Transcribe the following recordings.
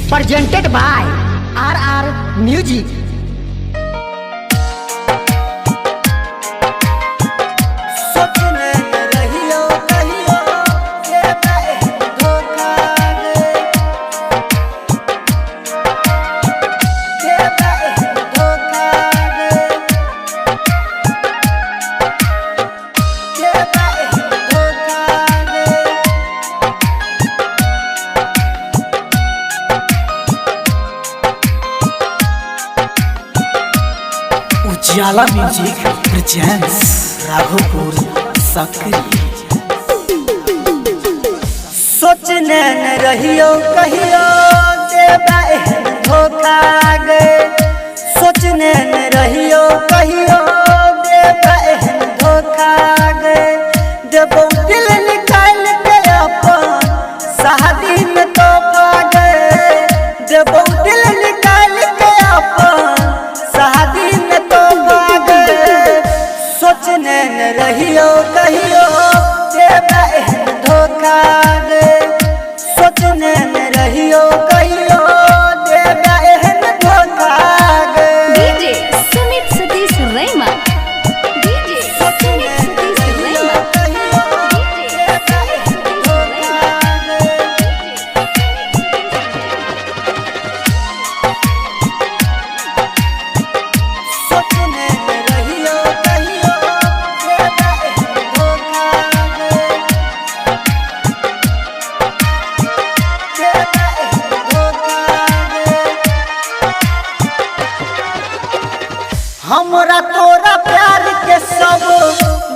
presented by RR Music. उजाला music presents Raghopur सक्रिय। सोचने न रहियो कहियो देबा धोखा गे। सोचने न रहियो कहियो देबा धोखा गे। देबो दिल निकाल के अपन शादी में तोहफा गे। देबो दिल निकाल के अपन शादी में तोहफा गे। सोचने न रहियो कहियो देबा धोखा गे। सोचने न रहियो कहियो देबा धोखा गे। डीजे सुमित सतीश रैमा। डीजे सुमित सतीश रैमा। सोचने न रहियो कहियो देबा धोखा गे। हमरा तोरा प्यार के सब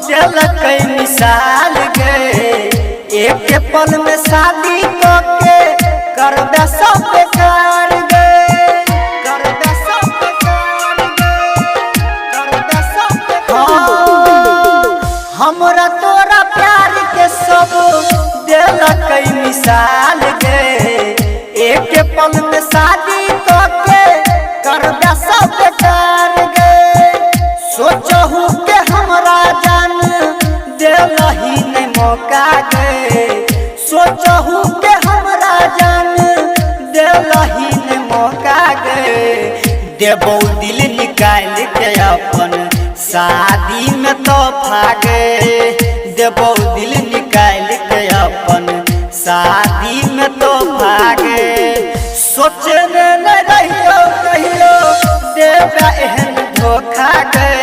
झलकै मिसाल गे। एक पल में शादी के करबे सब बेकार गे। करबे सब बेकार गे। करबे सब बेकार। हमरा तोरा प्यार के सब झलकै मिसाल गे। एक पल में शादी के करबे सब बेकार गे। सोचहु के हमरा जान देलही नहीं मौका गे। सोचहु के हमरा जान देलही नहीं मौका गे। देबो दिल निकाल के अपन शादी में तोहफा गे। देबो दिल निकाल के अपन शादी में तोहफा गे। सोचने न रहियो कहियो देबा धोखा गे।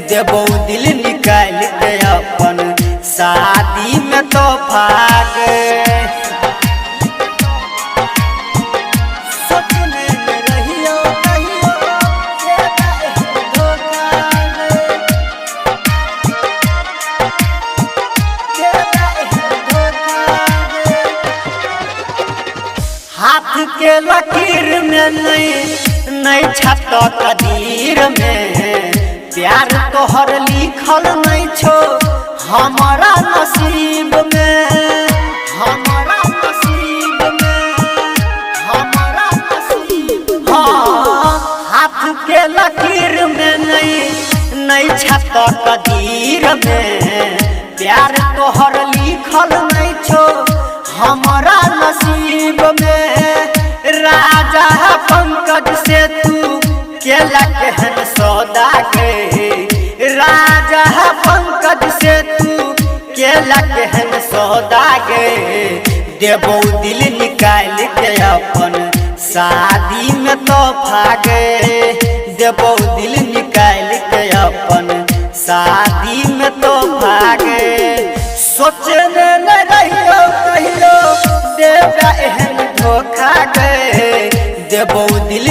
देबो दिल निकाल के अपन शादी में तोहफा गे। सोचने न रहियो कहियो देबा धोखा गे। देबा धोखा गे। हाथ के लकीर में नहीं छत कदीर में प्यार तोहर लिखल नहीं छो हमारा नसीब में। हमारा नसीब में। हमारा नसीब। हाँ हाथ के लकीर में नहीं छत कदीर में प्यार तोहर लिखल नहीं छो हमारा नसीब में। राजा पंकज से तू केला केहन सौदा गे। राजा पंकज से तू केला केहन सौदा गे। देबो दिल निकाल के अपन शादी में तोहफा गे। देबो दिल निकाल के अपन शादी में तोहफा गे। सोचने न रहियो कहियो देबा धोखा गे। देबो दिल